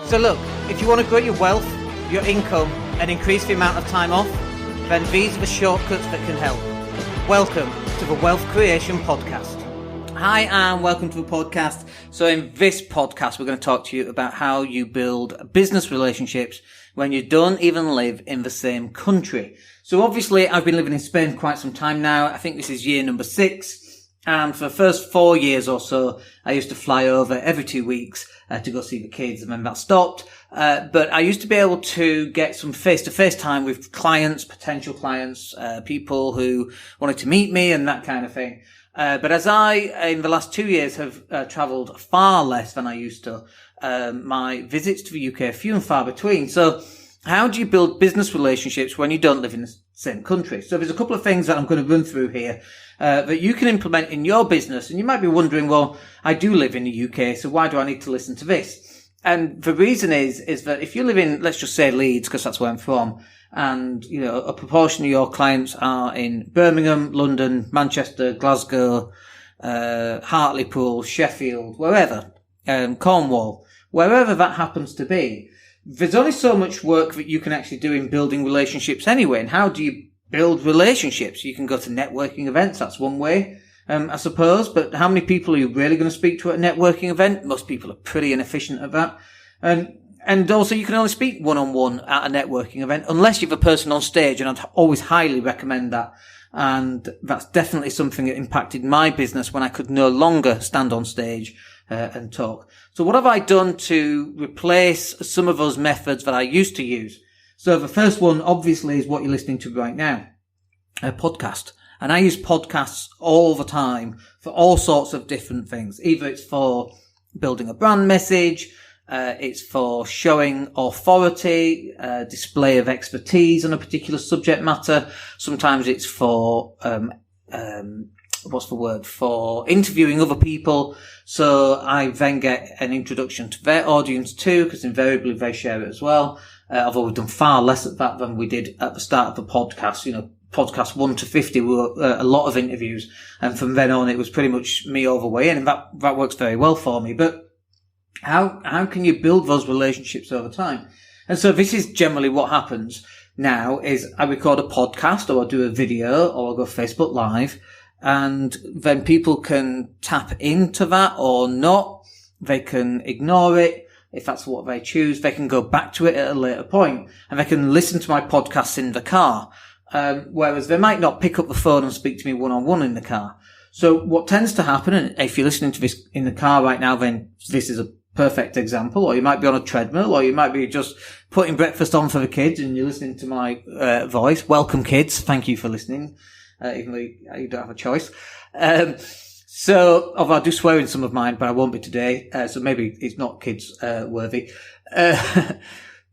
So look, if you want to grow your wealth, your income, and increase the amount of time off, then these are the shortcuts that can help. Welcome to the Wealth Creation Podcast. Hi, and welcome to the podcast. So in this podcast, we're going to talk to you about how you build business relationships when you don't even live in the same country. So obviously, I've been living in Spain quite some time now. I think this is year number 6. And for the first 4 years or so, I used to fly over every 2 weeks to go see the kids, and then that stopped. But I used to be able to get some face-to-face time with clients, potential clients, people who wanted to meet me and that kind of thing. But as I, in the last 2 years, have travelled far less than I used to, my visits to the UK are few and far between. So how do you build business relationships when you don't live in the same country? So there's a couple of things that I'm going to run through here that you can implement in your business. And you might be wondering, well, I do live in the UK, so why do I need to listen to this? And the reason is that if you live in, let's just say Leeds, because that's where I'm from, and, you know, a proportion of your clients are in Birmingham, London, Manchester, Glasgow, Hartlepool, Sheffield, wherever, Cornwall, wherever that happens to be, there's only so much work that you can actually do in building relationships anyway. And how do you build relationships? You can go to networking events. That's one way, I suppose. But how many people are you really going to speak to at a networking event? Most people are pretty inefficient at that. And also you can only speak one-on-one at a networking event unless you have a person on stage. And I'd always highly recommend that. And that's definitely something that impacted my business when I could no longer stand on stage and talk. So what have I done to replace some of those methods that I used to use? So the first one, obviously, is what you're listening to right now, a podcast. And I use podcasts all the time for all sorts of different things. Either it's for building a brand message, it's for showing authority, display of expertise on a particular subject matter. Sometimes it's for, for interviewing other people. So I then get an introduction to their audience too, because invariably they share it as well. Although we've done far less at that than we did at the start of the podcast. You know, podcast 1 to 50 were a lot of interviews. And from then on, it was pretty much me all the way in. And that works very well for me. But how can you build those relationships over time? And so this is generally what happens now is I record a podcast or I do a video or I go Facebook Live. And then people can tap into that or not. They can ignore it. If that's what they choose, they can go back to it at a later point and they can listen to my podcasts in the car. Whereas they might not pick up the phone and speak to me one-on-one in the car. So what tends to happen, and if you're listening to this in the car right now, then this is a perfect example, or you might be on a treadmill, or you might be just putting breakfast on for the kids and you're listening to my voice. Welcome, kids. Thank you for listening. Even though you don't have a choice. So, although I do swear in some of mine, but I won't be today. So maybe it's not kids, worthy.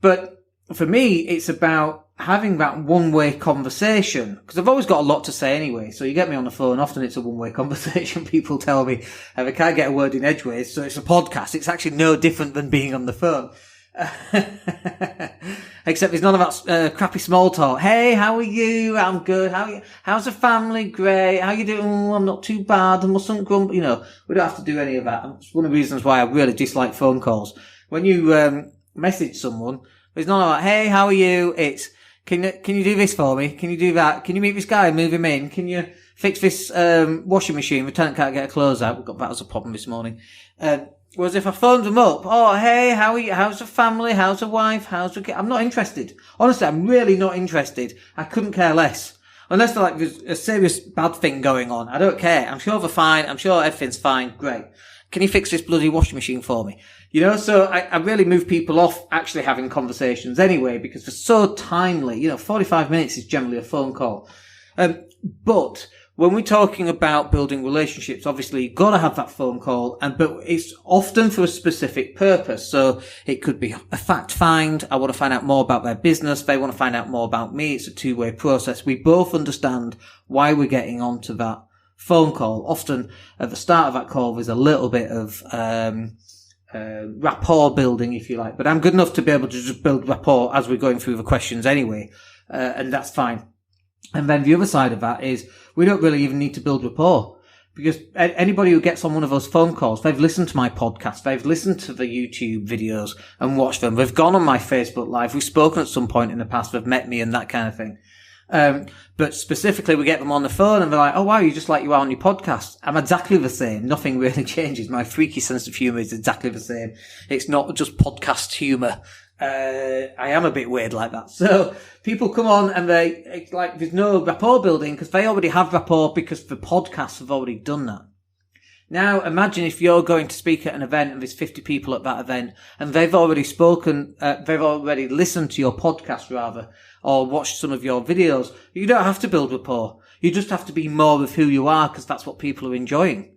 But for me, it's about having that one-way conversation. Because I've always got a lot to say anyway. So you get me on the phone, often it's a one-way conversation. People tell me they can't get a word in edgeways. So it's a podcast. It's actually no different than being on the phone. Except there's none of that crappy small talk. Hey, how are you? I'm good. How's the family? Great. How you doing? Oh, I'm not too bad. I mustn't grumble. You know, we don't have to do any of that. It's one of the reasons why I really dislike phone calls. When you message someone, there's none of that. Hey, how are you? It's can you do this for me? Can you do that? Can you meet this guy and move him in? Can you fix this washing machine? The tenant can't get her clothes out. We've got that as a problem this morning. Whereas if I phoned them up, oh, hey, how are you? How's the family? How's the wife? How's the kid? I'm not interested. Honestly, I'm really not interested. I couldn't care less. Unless there's a serious bad thing going on. I don't care. I'm sure they're fine. I'm sure everything's fine. Great. Can you fix this bloody washing machine for me? You know, so I really move people off actually having conversations anyway, because they're so timely. You know, 45 minutes is generally a phone call. But when we're talking about building relationships, obviously you've got to have that phone call, but it's often for a specific purpose. So it could be a fact find. I want to find out more about their business. They want to find out more about me. It's a two-way process. We both understand why we're getting onto that phone call. Often at the start of that call, there's a little bit of rapport building, if you like. But I'm good enough to be able to just build rapport as we're going through the questions anyway. And that's fine. And then the other side of that is we don't really even need to build rapport. Because anybody who gets on one of those phone calls, they've listened to my podcast, they've listened to the YouTube videos and watched them. They've gone on my Facebook Live. We've spoken at some point in the past. They've met me and that kind of thing. But specifically, we get them on the phone and they're like, oh, wow, you just like you are on your podcast. I'm exactly the same. Nothing really changes. My freaky sense of humour is exactly the same. It's not just podcast humour. I am a bit weird like that. So people come on and it's like there's no rapport building because they already have rapport because the podcasts have already done that. Now imagine if you're going to speak at an event and there's 50 people at that event and they've already spoken, they've already listened to your podcast rather, or watched some of your videos. You don't have to build rapport. You just have to be more of who you are because that's what people are enjoying.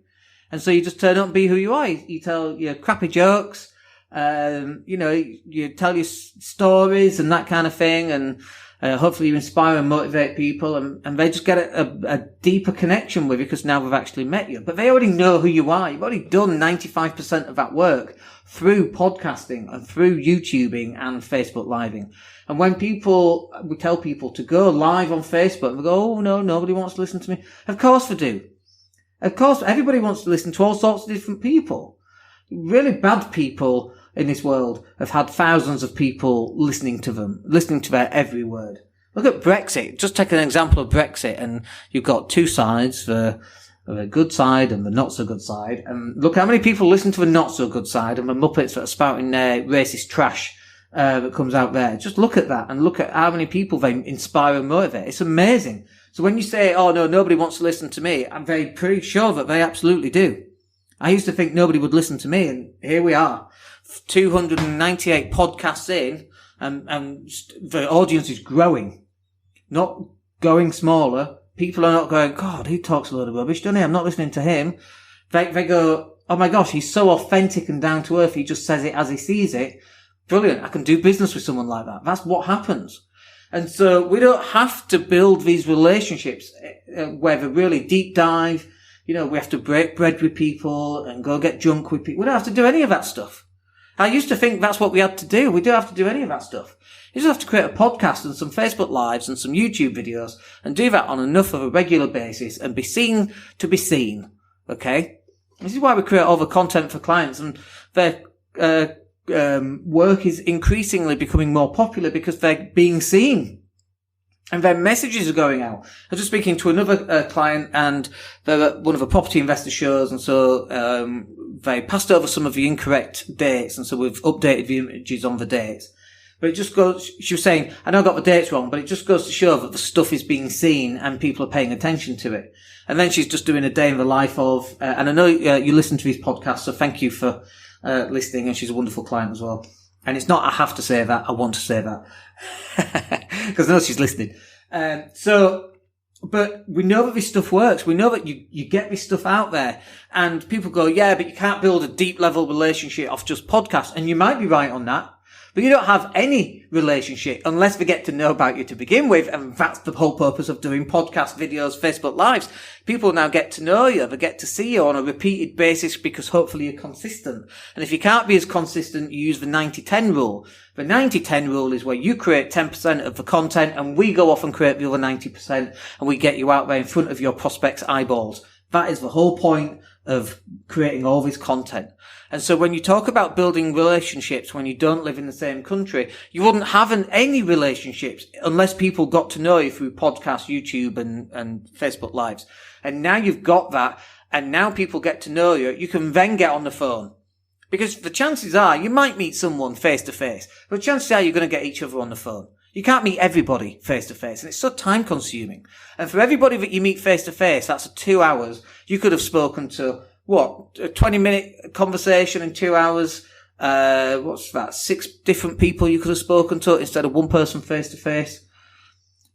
And so you just turn up and be who you are. You tell your crappy jokes. You tell your stories and that kind of thing, and hopefully you inspire and motivate people, and they just get a deeper connection with you because now they've actually met you. But they already know who you are. You've already done 95% of that work through podcasting and through YouTubing and Facebook Living. And when we tell people to go live on Facebook, and they go, oh no, nobody wants to listen to me. Of course they do. Of course, everybody wants to listen to all sorts of different people. Really bad people in this world have had thousands of people listening to their every word. Look at Brexit. Just take an example of Brexit, and you've got two sides, the good side and the not so good side. And look how many people listen to the not so good side and the Muppets that are spouting their racist trash that comes out there. Just look at that and look at how many people they inspire and motivate. It's amazing. So when you say, oh no, nobody wants to listen to me, I'm very pretty sure that they absolutely do. I used to think nobody would listen to me, and here we are, 298 podcasts in, and the audience is growing, not going smaller. People are not going, God, he talks a load of rubbish, doesn't he? I'm not listening to him. They go, oh my gosh, he's so authentic and down to earth. He just says it as he sees it. Brilliant. I can do business with someone like that. That's what happens. And so we don't have to build these relationships where they really deep dive. We have to break bread with people and go get drunk with people. We don't have to do any of that stuff. I used to think that's what we had to do. We don't have to do any of that stuff. You just have to create a podcast and some Facebook Lives and some YouTube videos and do that on enough of a regular basis and be seen to be seen. Okay? This is why we create all the content for clients, and their work is increasingly becoming more popular because they're being seen. And their messages are going out. I was just speaking to another client, and they're at one of the property investor shows, and so they passed over some of the incorrect dates, and so we've updated the images on the dates. But it just goes, she was saying, I know I got the dates wrong, but it just goes to show that the stuff is being seen and people are paying attention to it. And then she's just doing a day in the life of, and I know you listen to these podcasts, so thank you for listening, and she's a wonderful client as well. And it's not I have to say that, I want to say that. Because I know she's listening. But we know that this stuff works. We know that you get this stuff out there, and people go, yeah, but you can't build a deep level relationship off just podcasts. And you might be right on that. But you don't have any relationship unless they get to know about you to begin with. And that's the whole purpose of doing podcast videos, Facebook Lives. People now get to know you. They get to see you on a repeated basis because hopefully you're consistent. And if you can't be as consistent, you use the 90-10 rule. The 90-10 rule is where you create 10% of the content and we go off and create the other 90% and we get you out there in front of your prospects' eyeballs. That is the whole point of creating all this content. And so when you talk about building relationships when you don't live in the same country, you wouldn't have any relationships unless people got to know you through podcasts, YouTube and Facebook Lives. And now you've got that, and now people get to know you. You can then get on the phone. Because the chances are you might meet someone face to face, but chances are you're going to get each other on the phone. You can't meet everybody face to face, and it's so time consuming. And for everybody that you meet face to face, that's 2 hours. You could have spoken to, a 20-minute conversation in 2 hours. What's that? 6 different people you could have spoken to instead of one person face to face.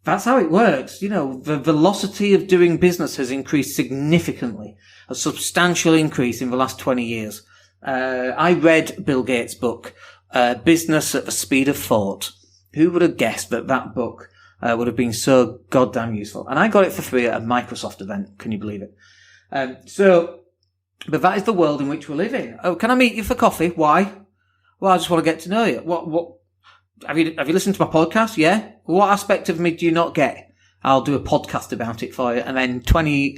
That's how it works. The velocity of doing business has increased significantly, a substantial increase in the last 20 years. I read Bill Gates' book, Business at the Speed of Thought. Who would have guessed that book would have been so goddamn useful? And I got it for free at a Microsoft event. Can you believe it? But that is the world in which we live in. Oh, can I meet you for coffee? Why? Well, I just want to get to know you. What? Have you listened to my podcast? Yeah. What aspect of me do you not get? I'll do a podcast about it for you. And then 20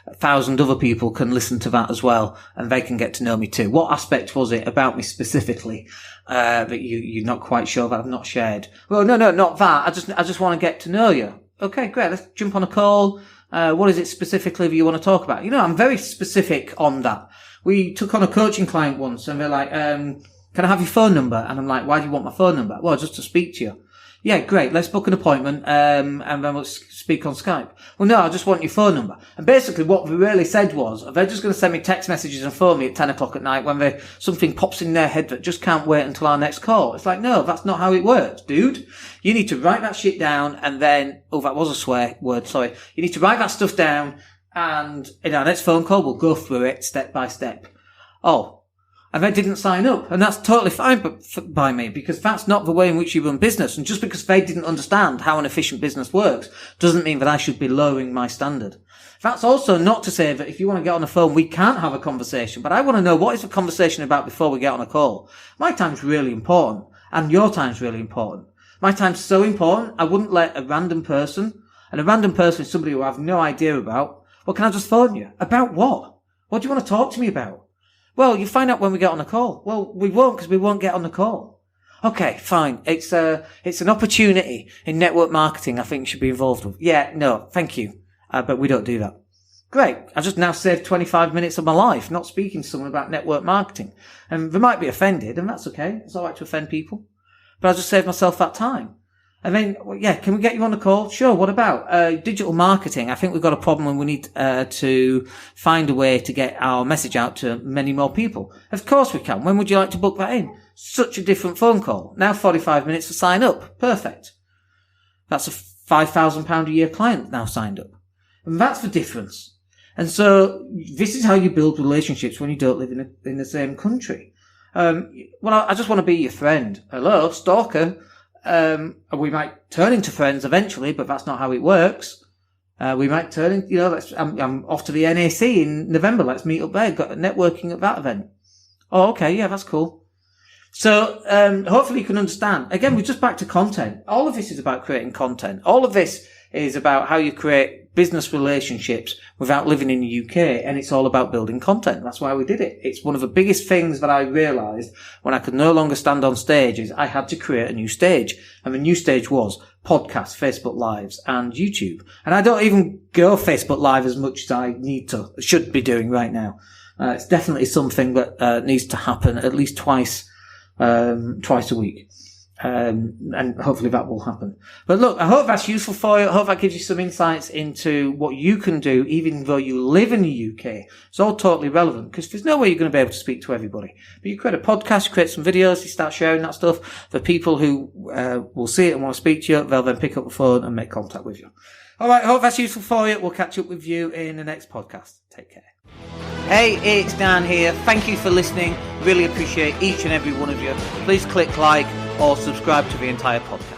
1,000 other people can listen to that as well, and they can get to know me too. What aspect was it about me specifically that you're not quite sure that I've not shared? Well, no, not that. I just want to get to know you. Okay, great. Let's jump on a call. What is it specifically that you want to talk about? I'm very specific on that. We took on a coaching client once, and they're like, can I have your phone number? And I'm like, why do you want my phone number? Well, just to speak to you. Yeah, great. Let's book an appointment, and then we'll speak on Skype. Well, no, I just want your phone number. And basically what they really said was, they're just going to send me text messages and phone me at 10 o'clock at night when something pops in their head that just can't wait until our next call. It's like, no, that's not how it works, dude. You need to write that shit down, and then, that was a swear word, sorry. You need to write that stuff down, and in our next phone call, we'll go through it step by step. Oh. And they didn't sign up. And that's totally fine by me, because that's not the way in which you run business. And just because they didn't understand how an efficient business works doesn't mean that I should be lowering my standard. That's also not to say that if you want to get on the phone, we can't have a conversation. But I want to know, what is the conversation about before we get on a call? My time's really important, and your time's really important. My time's so important, I wouldn't let a random person is somebody who I have no idea about. Well, can I just phone you? About what? What do you want to talk to me about? Well, you find out when we get on the call. Well, we won't, because we won't get on the call. Okay, fine. It's an opportunity in network marketing I think you should be involved with. Yeah, no, thank you. But we don't do that. Great. I just now saved 25 minutes of my life not speaking to someone about network marketing. And they might be offended, and that's okay. It's all right to offend people. But I just saved myself that time. And then, yeah, can we get you on the call? Sure. What about digital marketing? I think we've got a problem and we need to find a way to get our message out to many more people. Of course we can. When would you like to book that in? Such a different phone call. Now 45 minutes to sign up. Perfect. That's a £5,000 a year client now signed up. And that's the difference. And so this is how you build relationships when you don't live in the same country. I just want to be your friend. Hello, stalker. We might turn into friends eventually, but that's not how it works. We might turn into, I'm off to the NAC in November. Let's meet up there. Got networking at that event. Oh, okay. Yeah, that's cool. So, hopefully you can understand. Again, we're just back to content. All of this is about creating content. All of this is about how you create business relationships without living in the UK. And it's all about building content. That's why we did it. It's one of the biggest things that I realized when I could no longer stand on stage is I had to create a new stage. And the new stage was podcasts, Facebook Lives and YouTube. And I don't even go Facebook Live as much as I should be doing right now. It's definitely something that needs to happen at least twice a week. And hopefully that will happen. But look, I hope that's useful for you. I hope that gives you some insights into what you can do even though you live in the UK. It's all totally relevant because there's no way you're going to be able to speak to everybody. But you create a podcast, you create some videos, you start sharing that stuff. The people who will see it and want to speak to you, they'll then pick up the phone and make contact with you. All right, I hope that's useful for you. We'll catch up with you in the next podcast. Take care. Hey, it's Dan here. Thank you for listening. Really appreciate each and every one of you. Please click like or subscribe to the entire podcast.